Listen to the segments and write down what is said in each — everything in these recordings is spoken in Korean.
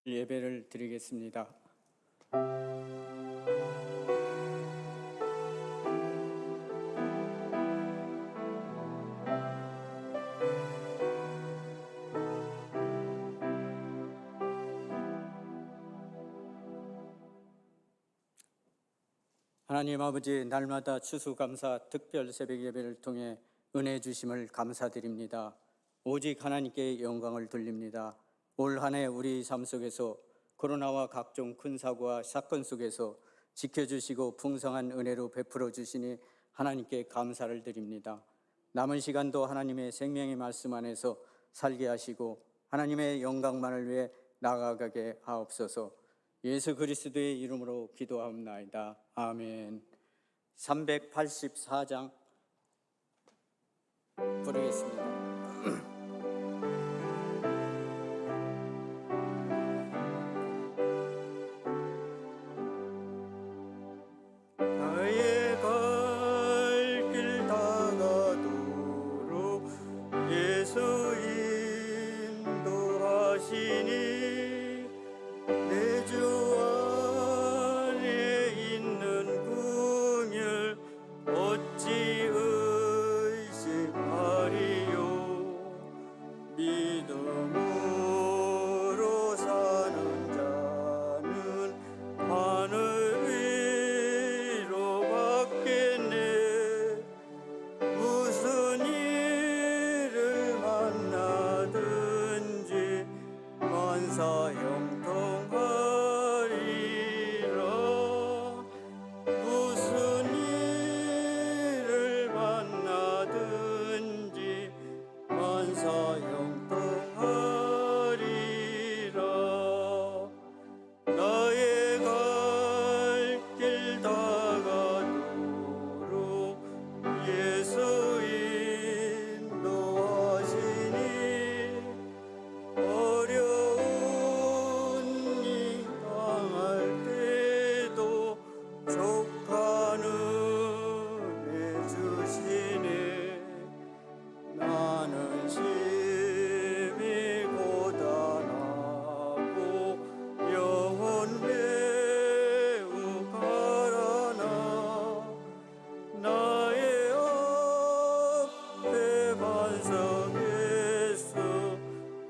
예배를 드리겠습니다. 하나님 아버지, 날마다 추수감사 특별 새벽 예배를 통해 은혜 주심을 감사드립니다. 오직 하나님께 영광을 돌립니다. 올 한 해 우리 삶 속에서 코로나와 각종 큰 사고와 사건 속에서 지켜주시고 풍성한 은혜로 베풀어 주시니 하나님께 감사를 드립니다. 남은 시간도 하나님의 생명의 말씀 안에서 살게 하시고 하나님의 영광만을 위해 나아가게 하옵소서. 예수 그리스도의 이름으로 기도하옵나이다. 아멘. 384장 부르겠습니다. 나의 갈 길 다가도록 예수 인도하시니 내 주 안에 있는 긍휼 어찌 의심하리요. 믿음으로 사는 자는 하늘 위로 받겠네. 무슨 일을 만나든지 만사 형통하리라. 무슨 일을 만나든지 만사 형통하리라. 나의 갈 길 다가도록 예수 인도하시니 어려운 일 당할 때도 족한 은혜 주시네. 나는 심히 고단하고 영혼 매우 가라나 나의 앞에 반석에서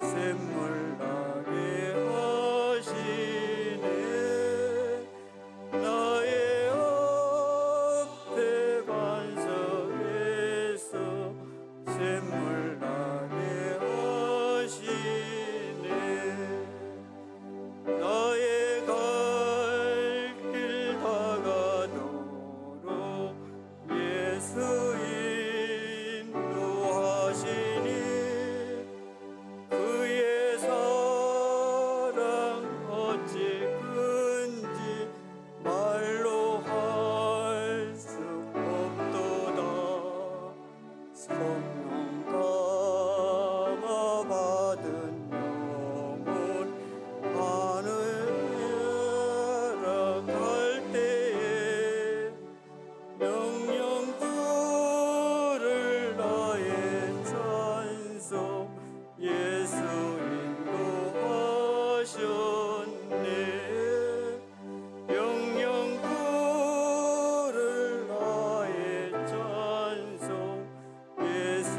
샘물 나게 하시네. 나의 앞에 반석에서 샘물 나게 하시네. 나의 갈 길 다가도록 예수 인도하시니 그의 사랑 어찌 큰지 말로 할 수 없도다. 성령 감화 받은 영혼 하늘 열어갈 때에 명령 부를 나의 찬송 예수 인도하셨네. 명령 부를 나의 찬송 예수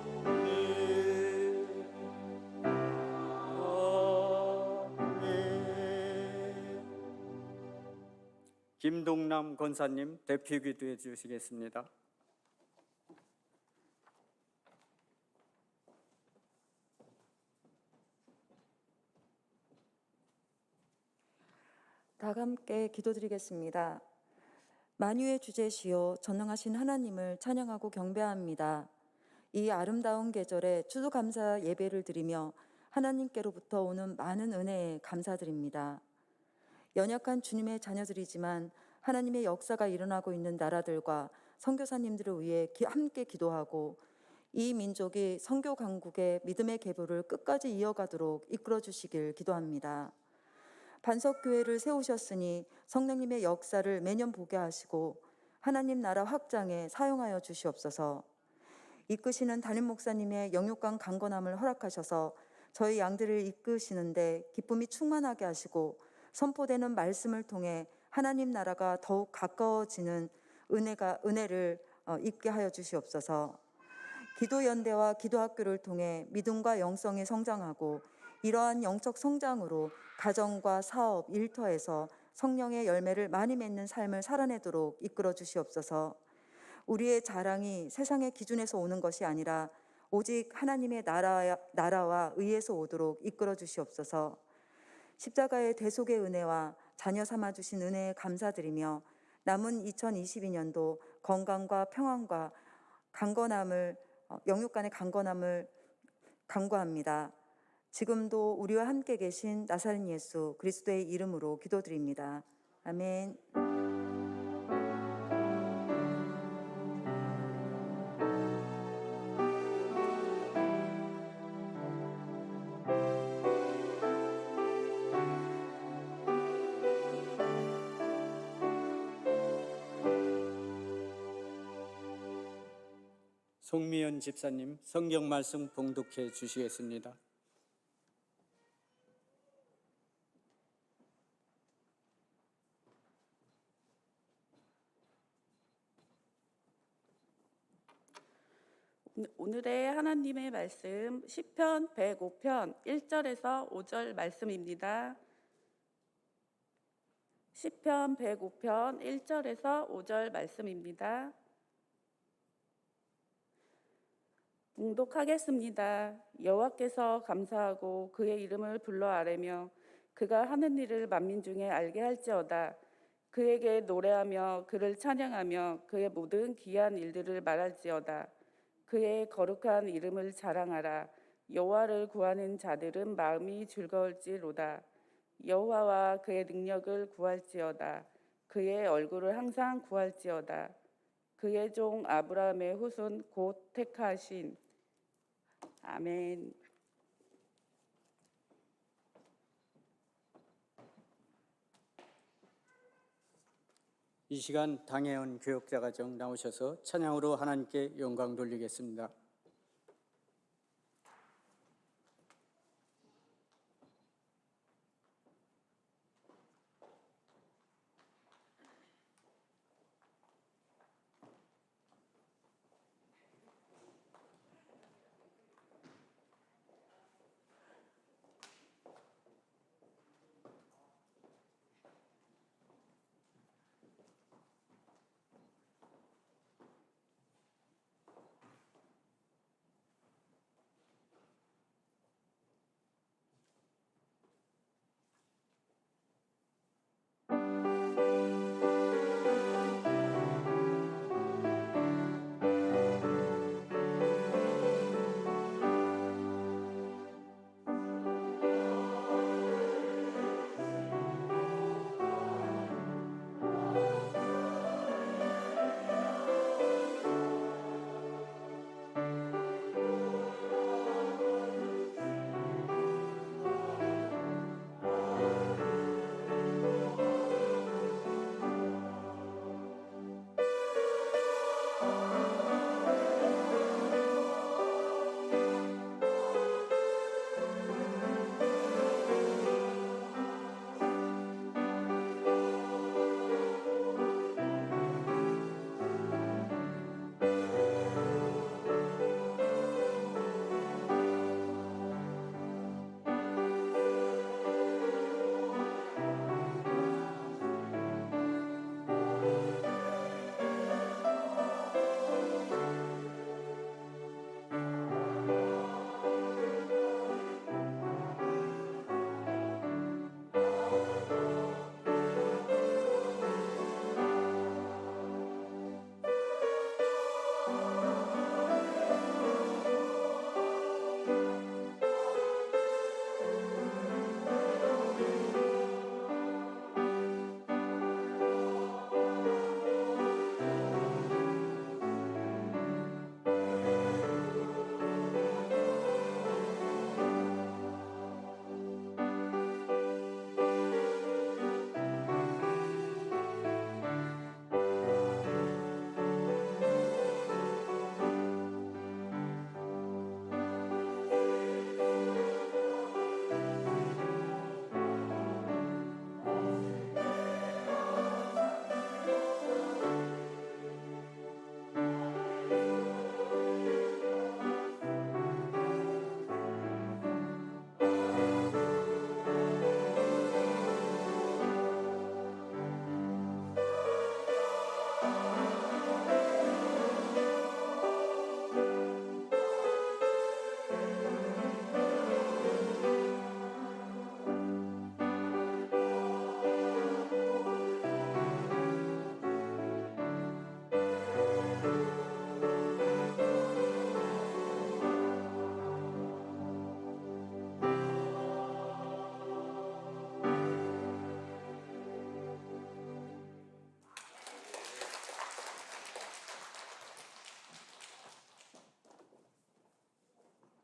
인도하셨네. 아멘. 김동남 권사님 대표 기도해 주시겠습니다. 다 함께 기도드리겠습니다. 만유의 주제시요 전능하신 하나님을 찬양하고 경배합니다. 이 아름다운 계절에 추수감사 예배를 드리며 하나님께로부터 오는 많은 은혜에 감사드립니다. 연약한 주님의 자녀들이지만 하나님의 역사가 일어나고 있는 나라들과 선교사님들을 위해 함께 기도하고 이 민족이 선교 강국의 믿음의 계보를 끝까지 이어가도록 이끌어 주시길 기도합니다. 반석교회를 세우셨으니 성령님의 역사를 매년 보게 하시고 하나님 나라 확장에 사용하여 주시옵소서. 이끄시는 담임 목사님의 영육간 강건함을 허락하셔서 저희 양들을 이끄시는데 기쁨이 충만하게 하시고 선포되는 말씀을 통해 하나님 나라가 더욱 가까워지는 은혜를 있게 하여 주시옵소서. 기도 연대와 기도 학교를 통해 믿음과 영성이 성장하고 이러한 영적 성장으로 가정과 사업, 일터에서 성령의 열매를 많이 맺는 삶을 살아내도록 이끌어 주시옵소서. 우리의 자랑이 세상의 기준에서 오는 것이 아니라 오직 하나님의 나라와 의에서 오도록 이끌어 주시옵소서. 십자가의 대속의 은혜와 자녀 삼아 주신 은혜에 감사드리며 남은 2022년도 건강과 평안과 영육 간의 강건함을 간구합니다. 지금도 우리와 함께 계신 나사렛 예수 그리스도의 이름으로 기도드립니다. 아멘. 송미연 집사님 성경 말씀 봉독해 주시겠습니다. 오늘의 하나님의 말씀 시편 105편 1절에서 5절 말씀입니다. 시편 105편 1절에서 5절 말씀입니다. 봉독하겠습니다. 여호와께서 감사하고 그의 이름을 불러 아뢰며 그가 하는 일을 만민 중에 알게 할지어다. 그에게 노래하며 그를 찬양하며 그의 모든 기이한 일들을 말할지어다. 그의 거룩한 이름을 자랑하라. 여호와를 구하는 자들은 마음이 즐거울지로다. 여호와와 그의 능력을 구할지어다. 그의 얼굴을 항상 구할지어다. 그의 종 아브라함의 후손 곧 택하신. 아멘. 이 시간 당혜원 교역자가정 나오셔서 찬양으로 하나님께 영광 돌리겠습니다.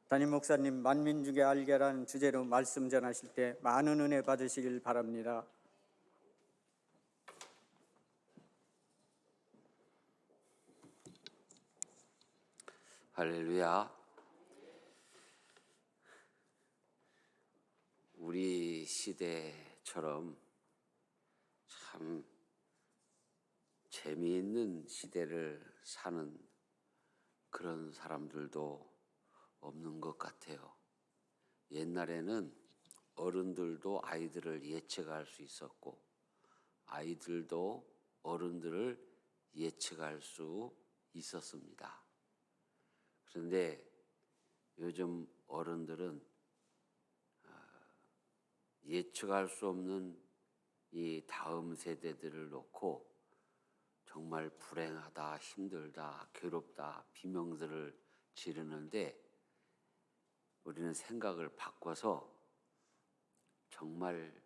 담임 목사님, 만민 중에 알게라는 주제로 말씀 전하실 때 많은 은혜 받으시길 바랍니다. 할렐루야. 우리 시대처럼 참 재미있는 시대를 사는 그런 사람들도 없는 것 같아요. 옛날에는 어른들도 아이들을 예측할 수 있었고, 아이들도 어른들을 예측할 수 있었습니다. 그런데 요즘 어른들은 예측할 수 없는 이 다음 세대들을 놓고 정말 불행하다, 힘들다, 괴롭다, 비명들을 지르는데, 우리는 생각을 바꿔서 정말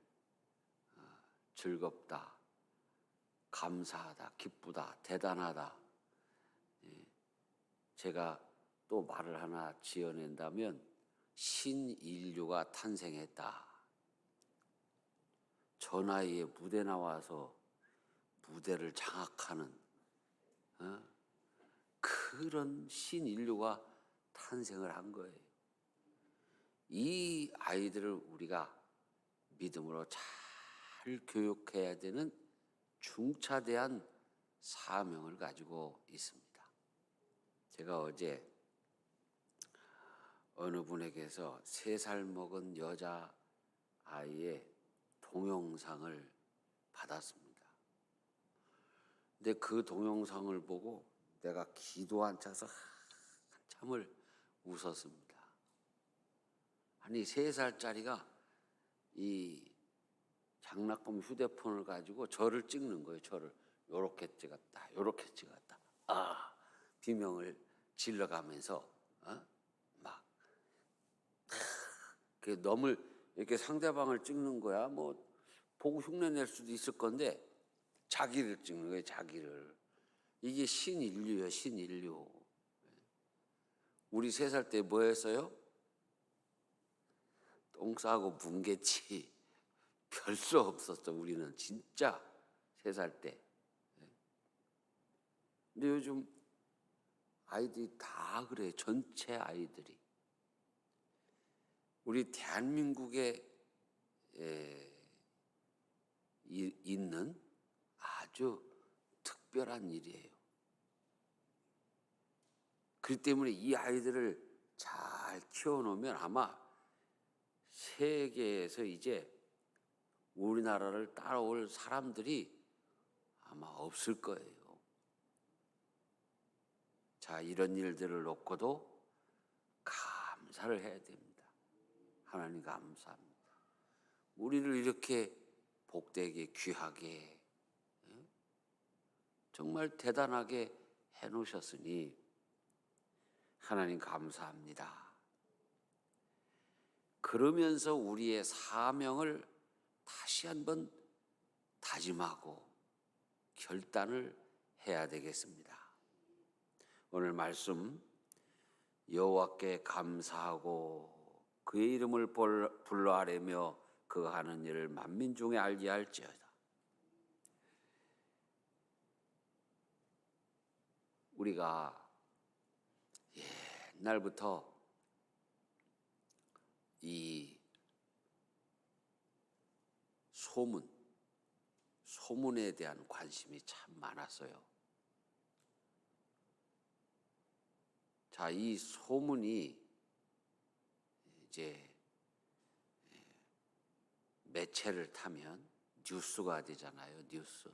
즐겁다, 감사하다, 기쁘다, 대단하다. 제가 또 말을 하나 지어낸다면 신인류가 탄생했다. 저 나이에 무대 나와서 무대를 장악하는 그런 신인류가 탄생을 한 거예요. 이 아이들을 우리가 믿음으로 잘 교육해야 되는 중차대한 사명을 가지고 있습니다. 제가 어제 어느 분에게서 3살 먹은 여자 아이의 동영상을 받았습니다. 근데 그 동영상을 보고 내가 기도 안 차서 한참을 웃었습니다. 아니 3살짜리가 이 장난감 휴대폰을 가지고 저를 찍는 거예요. 저를 요렇게 찍었다, 요렇게 찍었다. 비명을 질러가면서 막 너무 이렇게 상대방을 찍는 거야. 뭐 보고 흉내낼 수도 있을 건데 자기를 찍는 거예요. 자기를. 이게 신인류예요. 신인류. 우리 3살 때 뭐 했어요? 똥 싸고 뭉개치. 별 수 없었어. 우리는 진짜 3살 때. 근데 요즘 아이들이 다 그래요. 전체 아이들이. 우리 대한민국에 있는 아주 특별한 일이에요. 그렇기 때문에 이 아이들을 잘 키워놓으면 아마 세계에서 이제 우리나라를 따라올 사람들이 아마 없을 거예요. 자, 이런 일들을 놓고도 감사를 해야 됩니다. 하나님 감사합니다. 우리를 이렇게 복되게 귀하게 정말 대단하게 해놓으셨으니 하나님 감사합니다. 그러면서 우리의 사명을 다시 한번 다짐하고 결단을 해야 되겠습니다. 오늘 말씀 여호와께 감사하고 그의 이름을 불러 아뢰며 그 하는 일을 만민 중에 알게 할지어다. 우리가 옛날부터 이 소문에 대한 관심이 참 많았어요. 자, 이 소문이 이제 매체를 타면 뉴스가 되잖아요. 뉴스.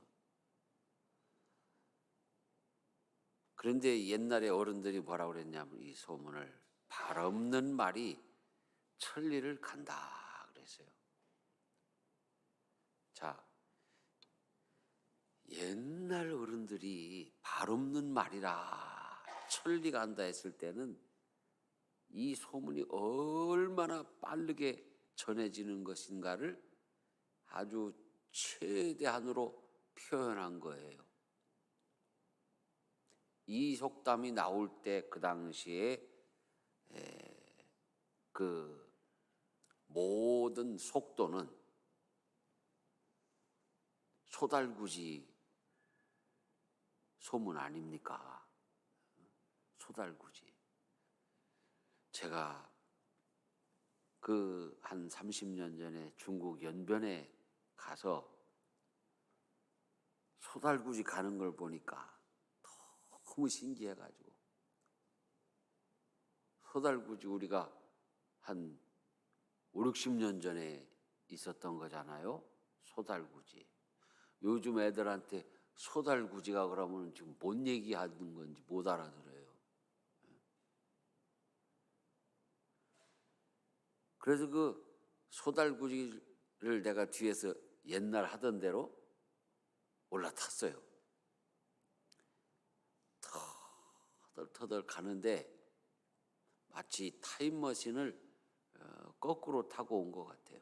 그런데 옛날에 어른들이 뭐라고 그랬냐면 이 소문을 발 없는 말이 천리를 간다 그랬어요. 자, 옛날 어른들이 발 없는 말이라 천리가 간다 했을 때는 이 소문이 얼마나 빠르게 전해지는 것인가를 아주 최대한으로 표현한 거예요. 이 속담이 나올 때 그 당시에 그 모든 속도는 소달구지 소문 아닙니까? 소달구지. 제가 그 한 30년 전에 중국 연변에 가서 소달구지 가는 걸 보니까 너무 신기해가지고, 소달구지 우리가 한 5, 60년 전에 있었던 거잖아요. 소달구지. 요즘 애들한테 소달구지가 그러면 지금 뭔 얘기하는 건지 못 알아들어요. 그래서 그 소달구지를 내가 뒤에서 옛날 하던 대로 올라탔어요. 터덜터덜 가는데 마치 타임머신을 거꾸로 타고 온 것 같아요.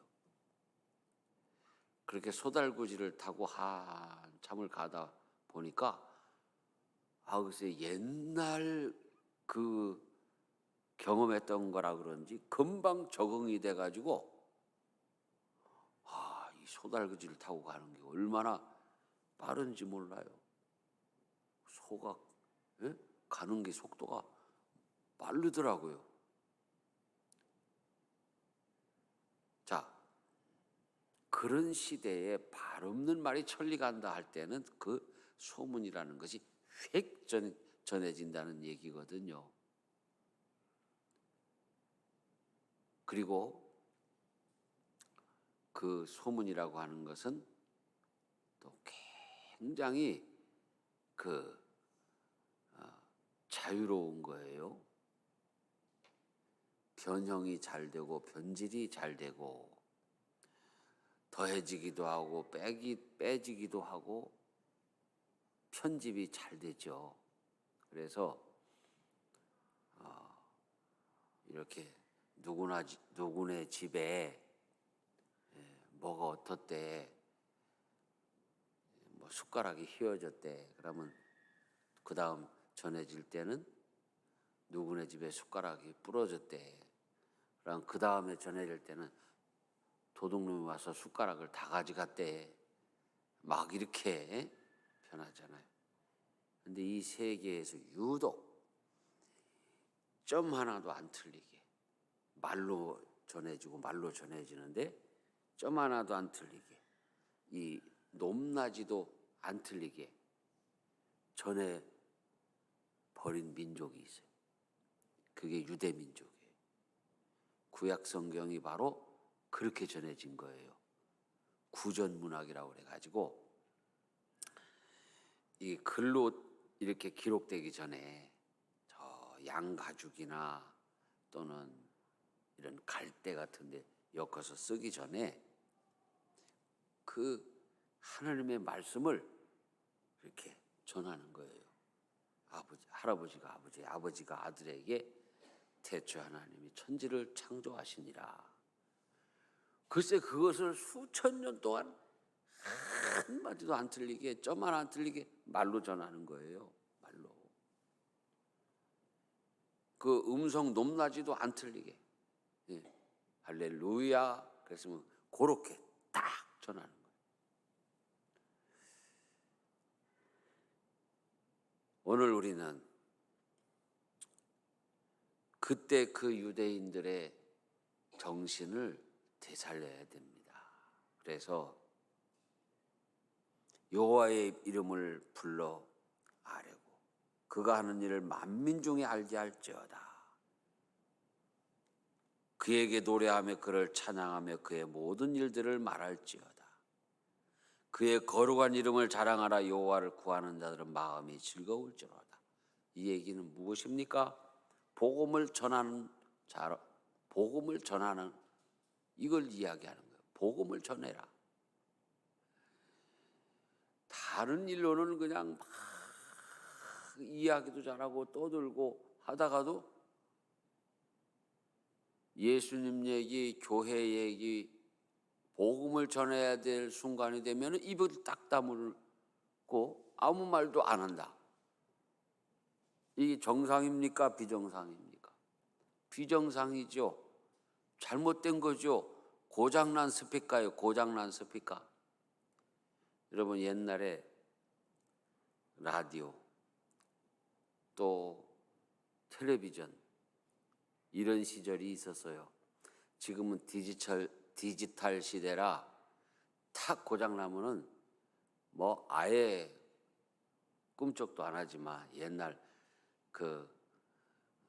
그렇게 소달구지를 타고 한참을 가다 보니까 글쎄 옛날 그 경험했던 거라 그런지 금방 적응이 돼가지고 이 소달구지를 타고 가는 게 얼마나 빠른지 몰라요. 소가 가는 게 속도가 빠르더라고요. 자, 그런 시대에 발 없는 말이 천리 간다 할 때는 그 소문이라는 것이 휙 전해진다는 얘기거든요. 그리고 그 소문이라고 하는 것은 또 굉장히 자유로운 거예요. 변형이 잘 되고 변질이 잘 되고 더해지기도 하고 빼지기도 하고 편집이 잘 되죠. 그래서 이렇게 누구네 집에 뭐가 어떻대, 뭐 숟가락이 휘어졌대. 그러면 그 다음 전해질 때는 누구네 집에 숟가락이 부러졌대. 그럼 그 다음에 전해질 때는 도둑놈이 와서 숟가락을 다 가져갔대. 막 이렇게 변하잖아요. 근데 이 세계에서 유독 점 하나도 안 틀리게 말로 전해지고 말로 전해지는데 점 하나도 안 틀리게, 이 높낮이도 안 틀리게 전해 버린 민족이 있어요. 그게 유대 민족이에요. 구약 성경이 바로 그렇게 전해진 거예요. 구전 문학이라고 그래가지고 이 글로 이렇게 기록되기 전에 저 양가죽이나 또는 이런 갈대 같은데 엮어서 쓰기 전에 그 하나님의 말씀을 이렇게 전하는 거예요. 할아버지가 아버지, 아버지가 아들에게 태초 하나님이 천지를 창조하시니라. 글쎄 그것을 수천 년 동안 한마디도 안 틀리게, 점 하나 안 틀리게 말로 전하는 거예요. 말로. 그 음성 높낮이도 안 틀리게. 할렐루야 그랬으면 그렇게 딱 전하는 거예요. 오늘 우리는 그때 그 유대인들의 정신을 되살려야 됩니다. 그래서 여호와의 이름을 불러 아뢰고 그가 하는 일을 만민 중에 알게 할지어다. 그에게 노래하며 그를 찬양하며 그의 모든 일들을 말할지어다. 그의 거룩한 이름을 자랑하라. 여호와를 구하는 자들은 마음이 즐거울지로다. 이 얘기는 무엇입니까? 복음을 전하는 이걸 이야기하는 거예요. 복음을 전해라. 다른 일로는 그냥 막 이야기도 잘하고 떠들고 하다가도 예수님 얘기, 교회 얘기, 복음을 전해야 될 순간이 되면 입을 딱 다물고 아무 말도 안 한다. 이게 정상입니까? 비정상입니까? 비정상이죠. 잘못된 거죠. 고장난 스피커예요. 고장난 스피커. 여러분 옛날에 라디오 또 텔레비전 이런 시절이 있었어요. 지금은 디지털 시대라 탁 고장나면은 뭐 아예 꿈쩍도 안 하지만 옛날 그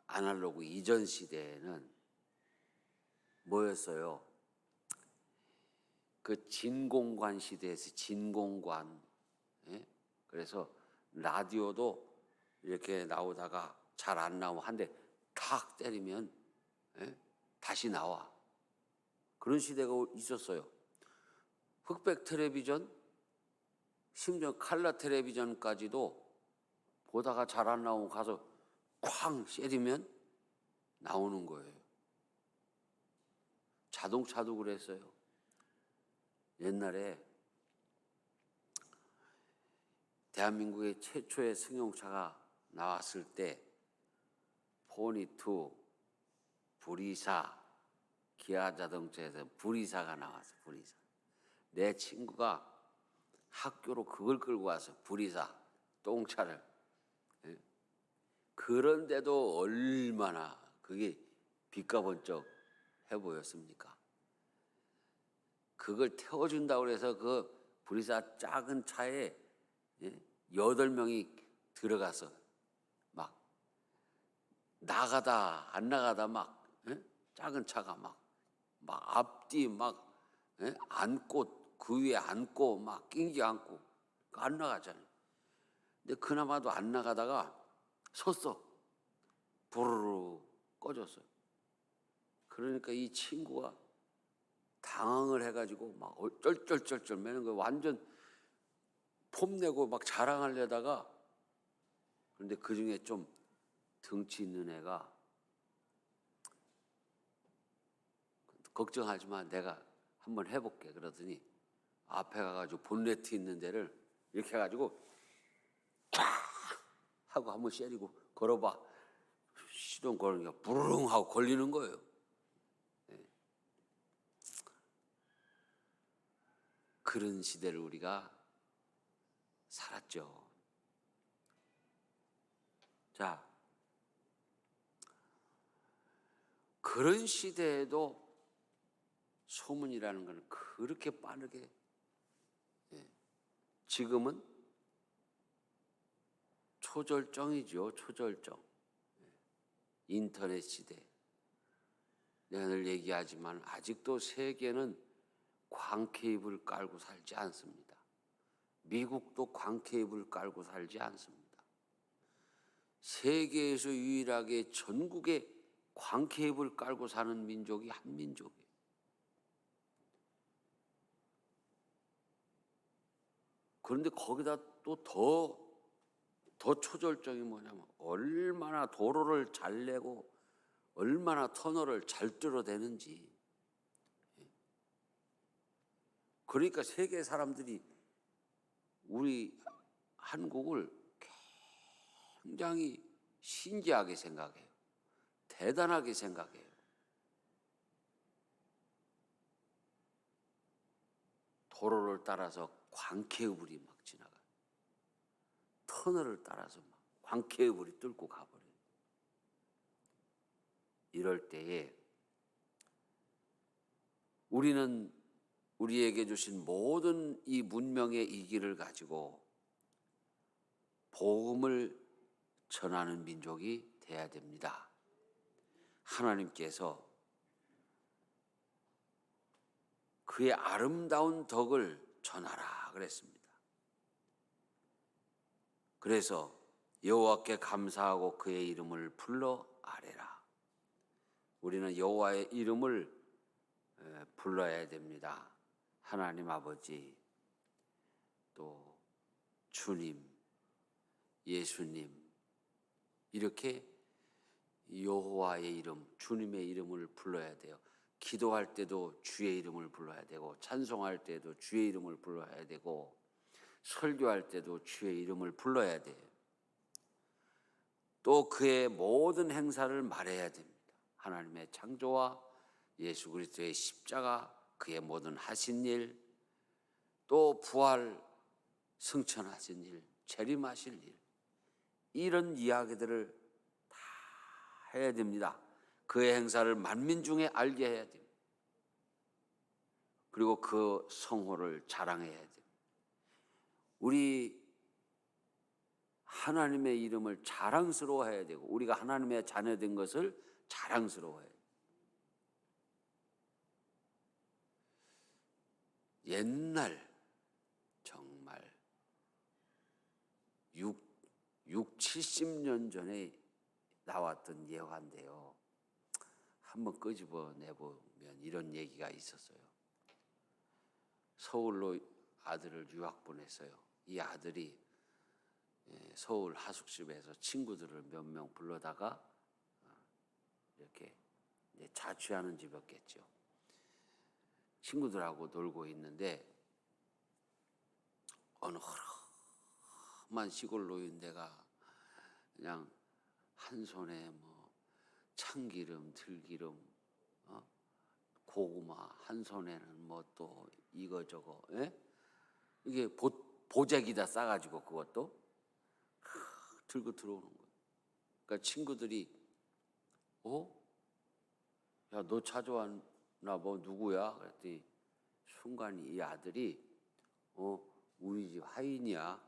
아날로그 이전 시대에는 뭐였어요? 그 진공관 시대에서 진공관. 예? 그래서 라디오도 이렇게 나오다가 잘 안 나오고 한 대 탁 때리면 예? 다시 나와. 그런 시대가 있었어요. 흑백 텔레비전, 심지어 칼라 텔레비전까지도 보다가 잘 안 나오고 가서 쾅 때리면 나오는 거예요. 자동차도 그랬어요. 옛날에 대한민국의 최초의 승용차가 나왔을 때 포니투, 불이사, 기아 자동차에서 불이사가 나왔어요. 불이사. 내 친구가 학교로 그걸 끌고 와서 불이사 똥차를. 예? 그런데도 얼마나 그게 빛과 번쩍 해 보였습니까? 그걸 태워준다고 해서 그 불이사 작은 차에 8명이 들어가서 막 나가다 안 나가다 막 작은 차가 막 앞뒤 막 안고 그 위에 앉고 막 낑기 앉고 안 나가잖아요. 근데 그나마도 안 나가다가 섰어. 부르르 꺼졌어요. 그러니까 이 친구가 당황을 해가지고 막 쩔쩔쩔쩔 매는 거 완전 폼내고 막 자랑하려다가 그런데 그 중에 좀 덩치 있는 애가 걱정하지 마 내가 한번 해볼게 그러더니 앞에 가가지고 본네트 있는 데를 이렇게 해가지고 쫙 하고 한번 쉐리고 걸어봐. 시동 걸으니까 부르릉 하고 걸리는 거예요. 그런 시대를 우리가 살았죠. 자, 그런 시대에도 소문이라는 건 그렇게 빠르게 지금은 초절정이죠. 초절정. 인터넷 시대. 내가 늘 얘기하지만 아직도 세계는 광 케이블 깔고 살지 않습니다. 미국도 광 케이블 깔고 살지 않습니다. 세계에서 유일하게 전국에 광 케이블 깔고 사는 민족이 한민족이에요. 그런데 거기다 또 더 초절정이 뭐냐면 얼마나 도로를 잘 내고 얼마나 터널을 잘 뚫어대는지. 그러니까 세계 사람들이 우리 한국을 굉장히 신기하게 생각해요. 대단하게 생각해요. 도로를 따라서 광케이블이 막 지나가요. 터널을 따라서 막 광케이블이 뚫고 가버려요. 이럴 때에 우리는 우리에게 주신 모든 이 문명의 이 길을 가지고 복음을 전하는 민족이 돼야 됩니다. 하나님께서 그의 아름다운 덕을 전하라 그랬습니다. 그래서 여호와께 감사하고 그의 이름을 불러 아뢰라. 우리는 여호와의 이름을 불러야 됩니다. 하나님 아버지, 또 주님, 예수님, 이렇게 여호와의 이름, 주님의 이름을 불러야 돼요. 기도할 때도 주의 이름을 불러야 되고, 찬송할 때도 주의 이름을 불러야 되고, 설교할 때도 주의 이름을 불러야 돼요. 또 그의 모든 행사를 말해야 됩니다. 하나님의 창조와 예수 그리스도의 십자가, 그의 모든 하신 일, 또 부활 승천하신 일, 재림하실 일, 이런 이야기들을 다 해야 됩니다. 그의 행사를 만민 중에 알게 해야 됩니다. 그리고 그 성호를 자랑해야 됩니다. 우리 하나님의 이름을 자랑스러워해야 되고, 우리가 하나님의 자녀된 것을 자랑스러워해야 돼요. 옛날 정말 70년 전에 나왔던 예화인데요. 한번 끄집어 내보면 이런 얘기가 있었어요. 서울로 아들을 유학 보냈어요. 이 아들이 서울 하숙집에서 친구들을 몇 명 불러다가 이렇게 자취하는 집이었겠죠. 친구들하고 놀고 있는데 어느 험한 시골 노인네가 그냥 한 손에 뭐 참기름, 들기름, 고구마, 한 손에는 뭐 또 이거저거, 이게 보재기다 싸가지고 그것도 들고 들어오는 거예요. 그러니까 친구들이 야, 너 찾아왔나 뭐 누구야? 그랬더니 순간 이 아들이 우리 집 하인이야.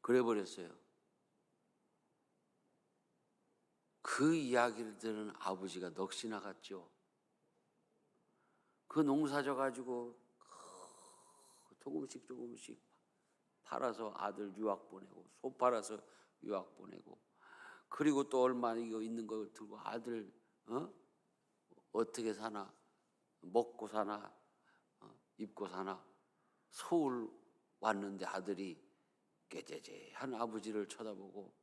그래 버렸어요. 그 이야기를 들은 아버지가 넋이 나갔죠. 그 농사져 가지고 조금씩 팔아서 아들 유학 보내고, 소 팔아서 유학 보내고, 그리고 또 얼마 이거 있는 거 들고 아들 어떻게 사나, 먹고 사나, 입고 사나. 서울 왔는데 아들이 깨재재한 아버지를 쳐다보고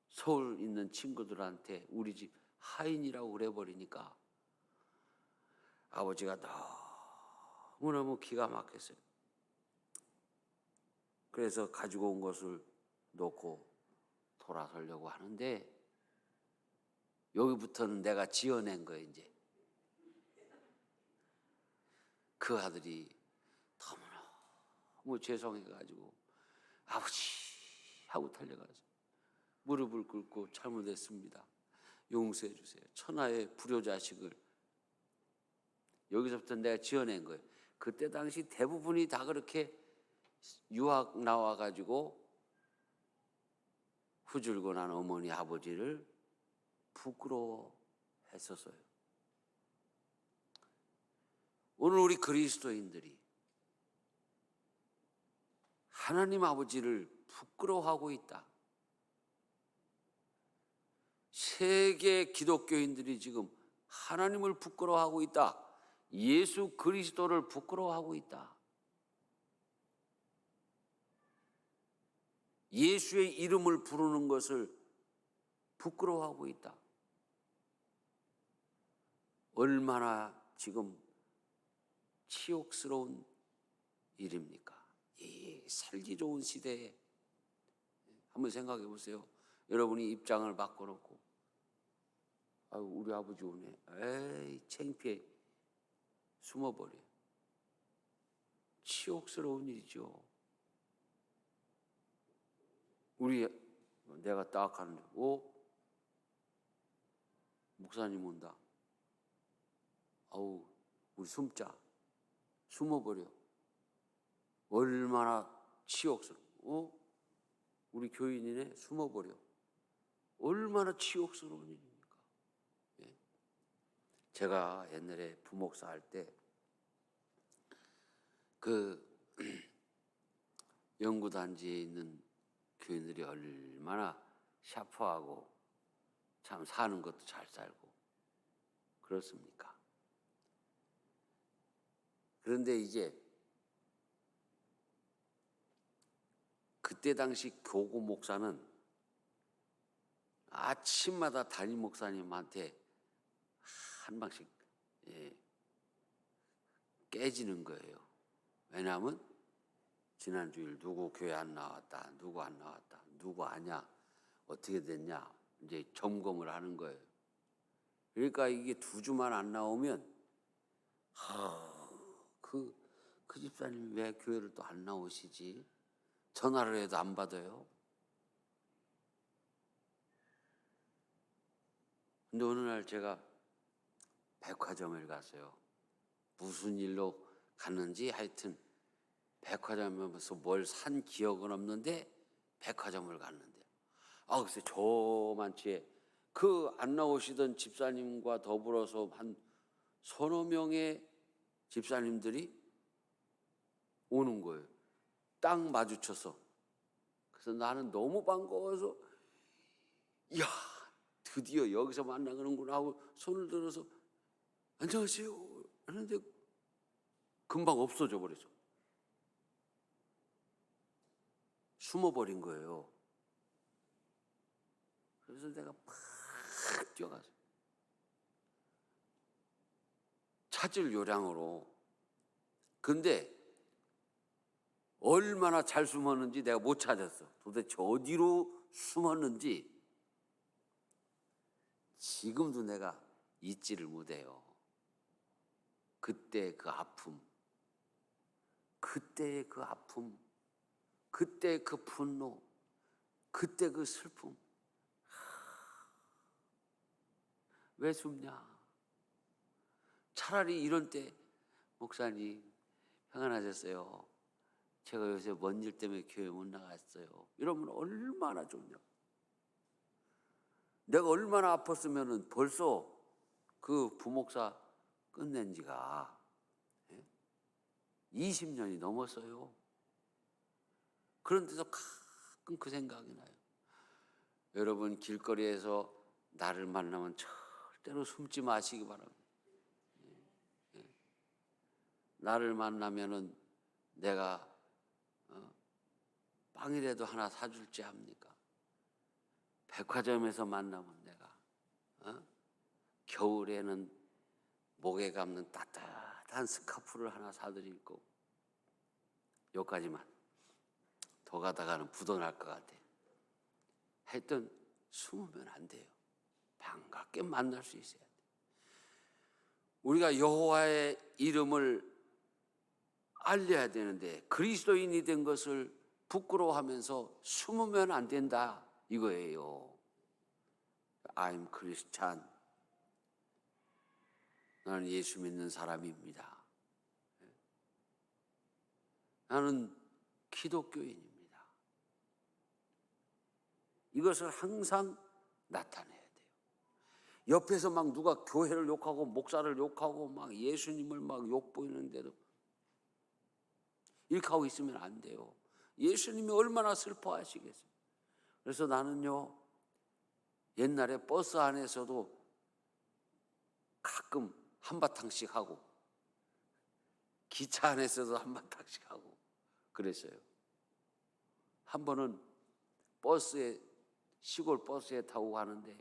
서울 있는 친구들한테 우리 집 하인이라고 그래 버리니까 아버지가 너무너무 기가 막혔어요. 그래서 가지고 온 것을 놓고 돌아서려고 하는데, 여기부터는 내가 지어낸 거예요. 이제 그 아들이 너무너무 죄송해가지고 아버지 하고 달려가서 무릎을 꿇고 잘못했습니다, 용서해 주세요, 천하의 불효자식을. 여기서부터 내가 지어낸 거예요. 그때 당시 대부분이 다 그렇게 유학 나와가지고 후줄고 난 어머니 아버지를 부끄러워했었어요. 오늘 우리 그리스도인들이 하나님 아버지를 부끄러워하고 있다. 세계 기독교인들이 지금 하나님을 부끄러워하고 있다. 예수 그리스도를 부끄러워하고 있다. 예수의 이름을 부르는 것을 부끄러워하고 있다. 얼마나 지금 치욕스러운 일입니까? 이 살기 좋은 시대에 한번 생각해 보세요. 여러분이 입장을 바꿔놓고 우리 아버지 오네, 에이 창피해, 숨어버려. 치욕스러운 일이죠. 내가 딱 하는데 목사님 온다. 우리 숨자. 숨어버려. 얼마나 치욕스러워. 우리 교인이네, 숨어버려. 얼마나 치욕스러운 일입니까? 예. 제가 옛날에 부목사 할 때 그 연구단지에 있는 교인들이 얼마나 샤프하고 참 사는 것도 잘 살고 그렇습니까? 그런데 이제 그때 당시 교구 목사는 아침마다 담임 목사님한테 한 방씩 깨지는 거예요. 왜냐하면 지난 주일 누구 교회 안 나왔다, 누구 안 나왔다, 누구 아냐, 어떻게 됐냐, 이제 점검을 하는 거예요. 그러니까 이게 2주만 안 나오면 그 집사님 왜 교회를 또 안 나오시지? 전화를 해도 안 받아요. 근데 어느 날 제가 백화점을 갔어요. 무슨 일로 갔는지 하여튼 백화점에서 뭘 산 기억은 없는데 백화점을 갔는데 글쎄 저만치에 그 안 나오시던 집사님과 더불어서 한 서너 명의 집사님들이 오는 거예요. 딱 마주쳐서. 그래서 나는 너무 반가워서 이야 드디어 여기서 만나는구나 하고 손을 들어서 안녕하세요 하는데 금방 없어져 버렸어. 숨어버린 거예요. 그래서 내가 팍 뛰어가서 찾을 요량으로. 근데 얼마나 잘 숨었는지 내가 못 찾았어. 도대체 어디로 숨었는지 지금도 내가 잊지를 못해요. 그때 그 아픔, 그때의 그 아픔, 그때 그 분노, 그때 그 슬픔. 왜 숨냐? 차라리 이런 때 목사님 평안하셨어요. 제가 요새 뭔 일 때문에 교회 못 나갔어요. 이러면 얼마나 좋냐. 내가 얼마나 아팠으면 벌써 그 부목사 끝낸 지가 20년이 넘었어요. 그런데도 가끔 그 생각이 나요. 여러분 길거리에서 나를 만나면 절대로 숨지 마시기 바랍니다. 나를 만나면은 내가 빵이라도 하나 사줄지 합니까? 백화점에서 만나면 내가 겨울에는 목에 감는 따뜻한 스카프를 하나 사드릴 거고. 여기까지만. 더 가다가는 부도날 것 같아. 하여튼 숨으면 안 돼요. 반갑게 만날 수 있어야 돼. 우리가 여호와의 이름을 알려야 되는데 그리스도인이 된 것을 부끄러워하면서 숨으면 안 된다 이거예요. I'm Christian. 나는 예수 믿는 사람입니다. 나는 기독교인입니다. 이것을 항상 나타내야 돼요. 옆에서 막 누가 교회를 욕하고 목사를 욕하고 막 예수님을 막 욕보이는데도 이렇게 하고 있으면 안 돼요. 예수님이 얼마나 슬퍼하시겠어요. 그래서 나는요, 옛날에 버스 안에서도 가끔 한바탕씩 하고 기차 안에서도 한바탕씩 하고 그랬어요. 한 번은 시골 버스에 타고 가는데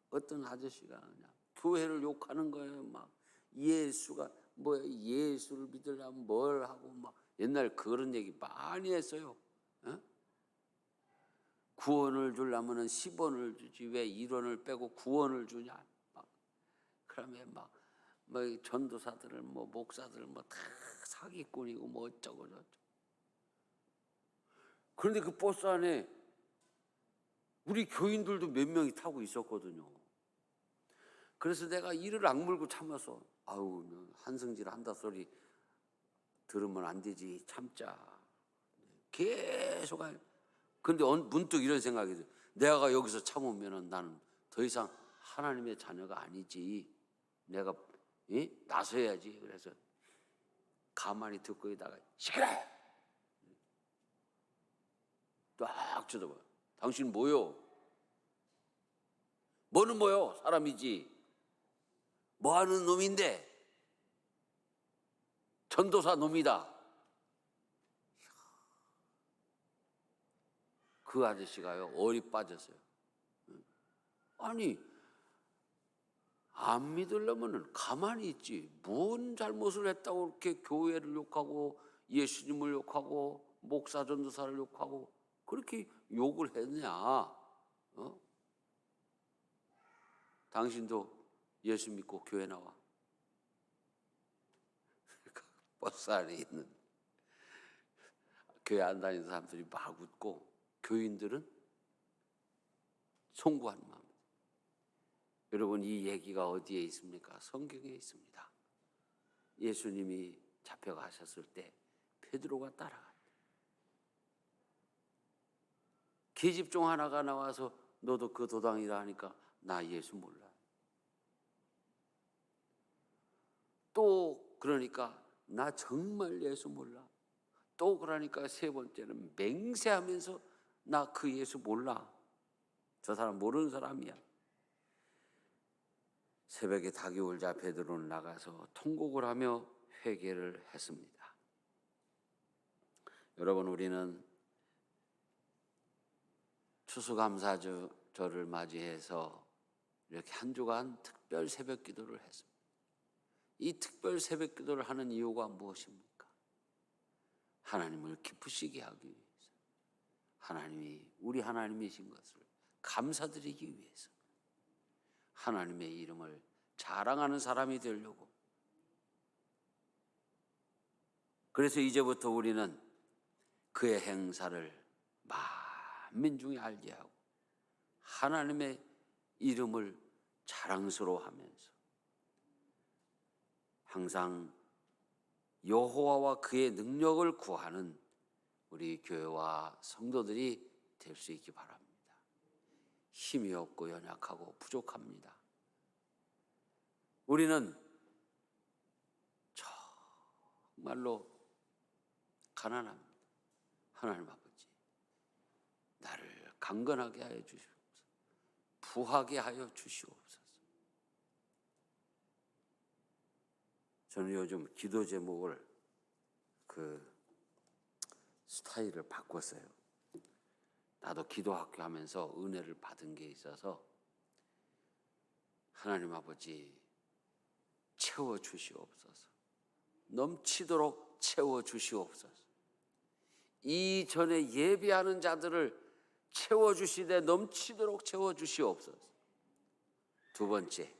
어떤 아저씨가 그냥 교회를 욕하는 거예요. 막 예수가 뭐야, 예수를 믿으려면 뭘 하고 막 옛날 그런 얘기 많이 했어요. 구원을 주려면 10원을 주지 왜 1원을 빼고 9원을 주냐. 막 그러면 막 전도사들을 뭐 목사들 뭐 다 사기꾼이고 뭐 어쩌고 저쩌고. 그런데 그 버스 안에 우리 교인들도 몇 명이 타고 있었거든요. 그래서 내가 이를 악물고 참아서 한승질 한다 소리 들으면 안 되지, 참자. 계속 근데 문득 이런 생각이 들어요. 내가 여기서 참으면 나는 더 이상 하나님의 자녀가 아니지. 내가 나서야지. 그래서 가만히 듣고 있다가 시끄러! 딱 쳐다봐요. 당신 뭐요? 뭐는 뭐요? 사람이지. 뭐 하는 놈인데? 전도사 놈이다. 그 아저씨가요, 얼이 빠졌어요. 아니, 안 믿으려면 가만히 있지. 뭔 잘못을 했다고 그렇게 교회를 욕하고 예수님을 욕하고 목사 전도사를 욕하고 그렇게 욕을 했냐? 당신도 예수 믿고 교회 나와. 버스 안에 있는 교회 안 다니는 사람들이 막 웃고 교인들은 송구하는 마음. 여러분, 이 얘기가 어디에 있습니까? 성경에 있습니다. 예수님이 잡혀가셨을 때 베드로가 따라갔다. 계집종 하나가 나와서 너도 그 도당이라 하니까 나 예수 몰라. 또 그러니까 나 정말 예수 몰라. 또 그러니까 세 번째는 맹세하면서 나 그 예수 몰라. 저 사람 모르는 사람이야. 새벽에 닭이 울자 베드로는 나가서 통곡을 하며 회개를 했습니다. 여러분, 우리는 추수감사절을 맞이해서 이렇게 한 주간 특별 새벽 기도를 했습니다. 이 특별 새벽 기도를 하는 이유가 무엇입니까? 하나님을 기쁘시게 하기 위해서, 하나님이 우리 하나님이신 것을 감사드리기 위해서, 하나님의 이름을 자랑하는 사람이 되려고. 그래서 이제부터 우리는 그의 행사를 만민 중에 알게 하고 하나님의 이름을 자랑스러워하면서 항상 여호와와 그의 능력을 구하는 우리 교회와 성도들이 될 수 있기 바랍니다. 힘이 없고 연약하고 부족합니다. 우리는 정말로 가난합니다. 하나님 아버지, 나를 강건하게 하여 주시옵소서. 부하게 하여 주시옵소서. 저는 요즘 기도 제목을 스타일을 바꿨어요. 나도 기도학교 하면서 은혜를 받은 게 있어서 하나님 아버지 채워 주시옵소서. 넘치도록 채워 주시옵소서. 이전에 예배하는 자들을 채워 주시되 넘치도록 채워 주시옵소서. 두 번째,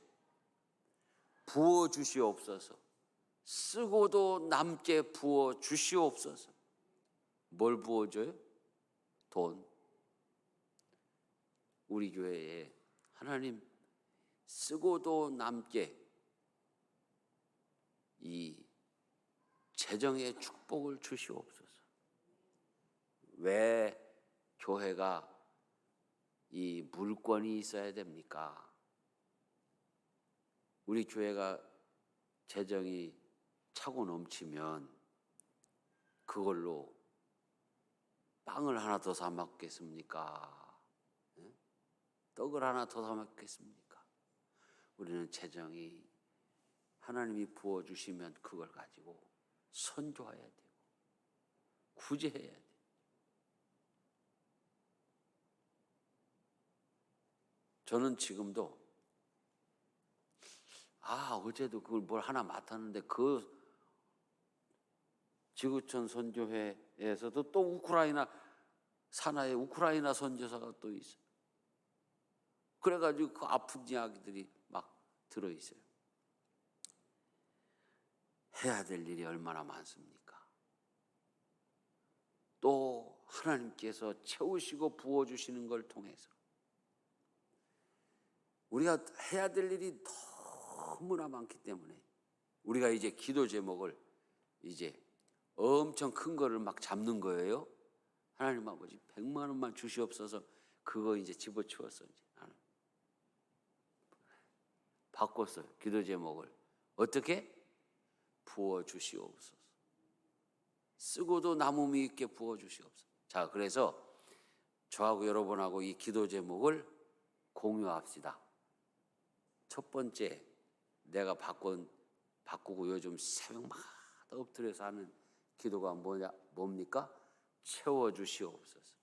부어 주시옵소서. 쓰고도 남게 부어 주시옵소서. 뭘 부어줘요? 돈. 우리 교회에 하나님 쓰고도 남게 이 재정의 축복을 주시옵소서. 왜 교회가 이 물권이 있어야 됩니까? 우리 교회가 재정이 차고 넘치면 그걸로 빵을 하나 더 사 먹겠습니까? 떡을 하나 더 사 먹겠습니까? 우리는 재정이 하나님이 부어주시면 그걸 가지고 선교해야 되고 구제해야 돼요. 저는 지금도 어제도 그걸 뭘 하나 맡았는데 그 지구촌 선교회에서도 또 우크라이나 산하에 우크라이나 선교사가 또 있어요. 그래가지고 그 아픈 이야기들이 막 들어있어요. 해야 될 일이 얼마나 많습니까? 또 하나님께서 채우시고 부어주시는 걸 통해서 우리가 해야 될 일이 너무나 많기 때문에 우리가 이제 기도 제목을 이제 엄청 큰 거를 막 잡는 거예요. 하나님 아버지 100만 원만 주시옵소서. 그거 이제 집어치웠어요. 나는 바꿨어요. 기도 제목을 어떻게? 부어주시옵소서. 쓰고도 남음이 있게 부어주시옵소서. 자, 그래서 저하고 여러분하고 이 기도 제목을 공유합시다. 첫 번째, 내가 바꾸고 요즘 새벽마다 엎드려서 하는 기도가 뭡니까? 채워주시옵소서.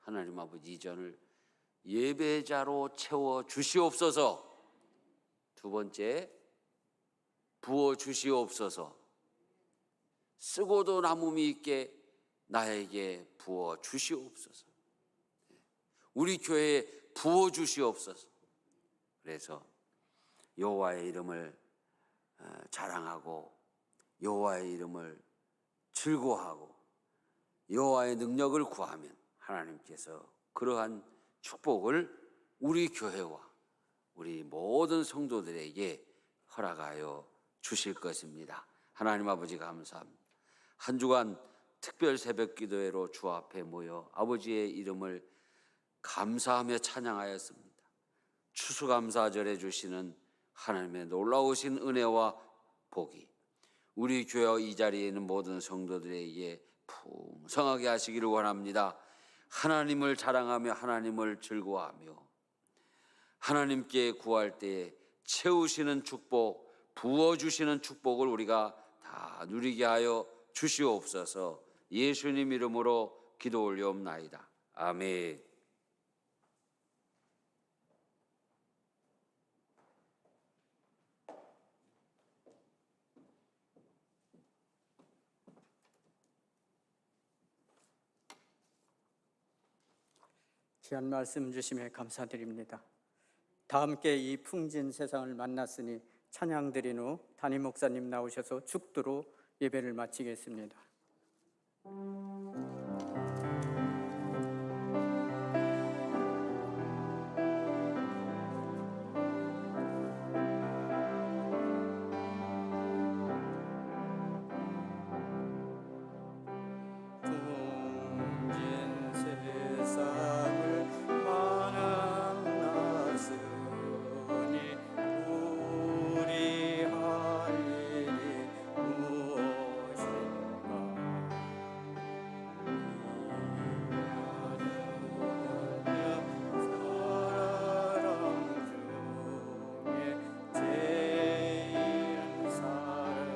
하나님 아버지, 이전을 예배자로 채워주시옵소서. 두 번째, 부어주시옵소서. 쓰고도 남음이 있게 나에게 부어주시옵소서. 우리 교회에 부어주시옵소서. 그래서 여호와의 이름을 자랑하고 여호와의 이름을 즐거워하고 여호와의 능력을 구하면 하나님께서 그러한 축복을 우리 교회와 우리 모든 성도들에게 허락하여 주실 것입니다. 하나님 아버지 감사합니다. 한 주간 특별 새벽 기도회로 주 앞에 모여 아버지의 이름을 감사하며 찬양하였습니다. 추수감사절에 주시는 하나님의 놀라우신 은혜와 복이 우리 교회 이 자리에 있는 모든 성도들에게 풍성하게 하시기를 원합니다. 하나님을 자랑하며 하나님을 즐거워하며 하나님께 구할 때에 채우시는 축복, 부어주시는 축복을 우리가 다 누리게 하여 주시옵소서. 예수님 이름으로 기도 올려옵나이다. 아멘. 귀한 말씀 주심에 감사드립니다. 다 함께 이 풍진 세상을 만났으니 찬양 드린 후 담임 목사님 나오셔서 축도로 예배를 마치겠습니다. 풍진 세상을 만났으니 우리 할 일이 무엇인가. 사람 중에 제일 사랑이라.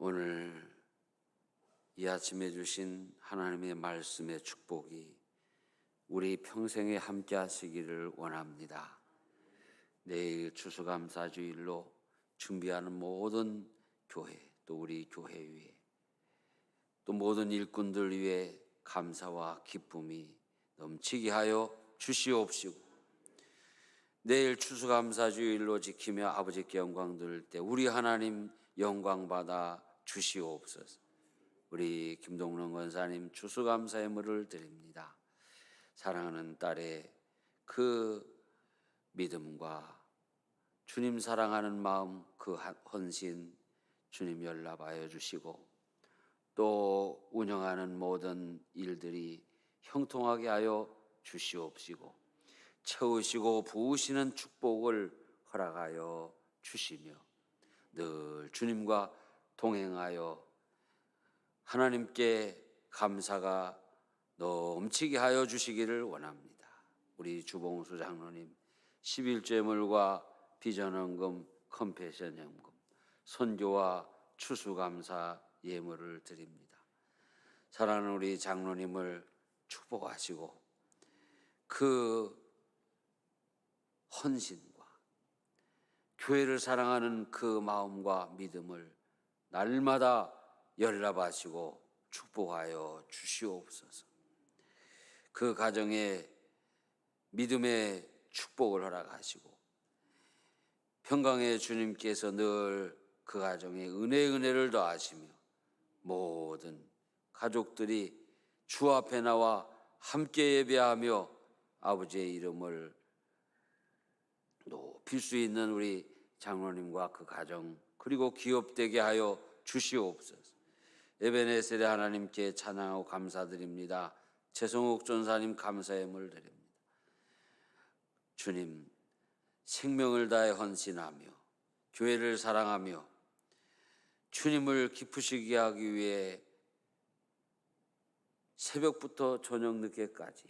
오늘 이 아침에 주신 하나님의 말씀의 축복이 우리 평생에 함께 하시기를 원합니다. 내일 추수감사주일로 준비하는 모든 교회, 또 우리 교회 위에, 또 모든 일꾼들 위에 감사와 기쁨이 넘치게 하여 주시옵시고, 내일 추수감사주일로 지키며 아버지께 영광 돌릴 때 우리 하나님 영광 받아 주시옵소서. 우리 김동론 권사님 추수감사의 물을 드립니다. 사랑하는 딸의 그 믿음과 주님 사랑하는 마음, 그 헌신 주님 연락하여 주시고, 또 운영하는 모든 일들이 형통하게 하여 주시옵시고, 채우시고 부으시는 축복을 허락하여 주시며, 늘 주님과 동행하여 하나님께 감사가 넘치게 하여 주시기를 원합니다. 우리 주봉수 장로님 11제물과 비전헌금, 컴패션 헌금, 선교와 추수감사 예물을 드립니다. 사랑하는 우리 장로님을 축복하시고, 그 헌신과 교회를 사랑하는 그 마음과 믿음을 날마다 연락하시고 축복하여 주시옵소서. 그 가정에 믿음의 축복을 허락하시고, 평강의 주님께서 늘 그 가정에 은혜를 더하시며, 모든 가족들이 주 앞에 나와 함께 예배하며 아버지의 이름을 높일 수 있는 우리 장로님과 그 가정, 그리고 기업되게 하여 주시옵소서. 에베네셀의 하나님께 찬양하고 감사드립니다. 최성욱 전사님 감사의 물 드립니다. 주님, 생명을 다해 헌신하며 교회를 사랑하며 주님을 기쁘시게 하기 위해 새벽부터 저녁 늦게까지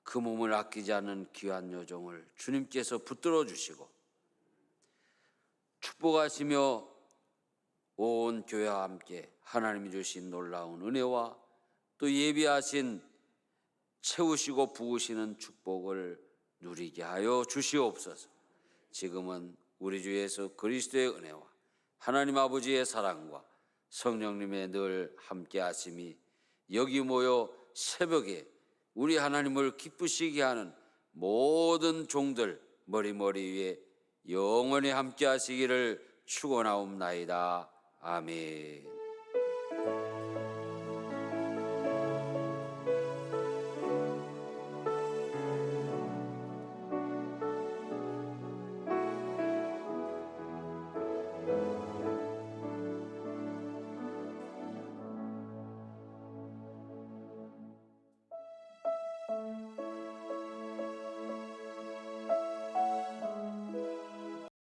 그 몸을 아끼지 않는 귀한 여정을 주님께서 붙들어 주시고 축복하시며, 온 교회와 함께 하나님이 주신 놀라운 은혜와 또 예비하신 채우시고 부으시는 축복을 누리게 하여 주시옵소서. 지금은 우리 주 예수 그리스도의 은혜와 하나님 아버지의 사랑과 성령님의 늘 함께 하심이 여기 모여 새벽에 우리 하나님을 기쁘시게 하는 모든 종들 머리 위에 영원히 함께 하시기를 축원하옵나이다. 아멘.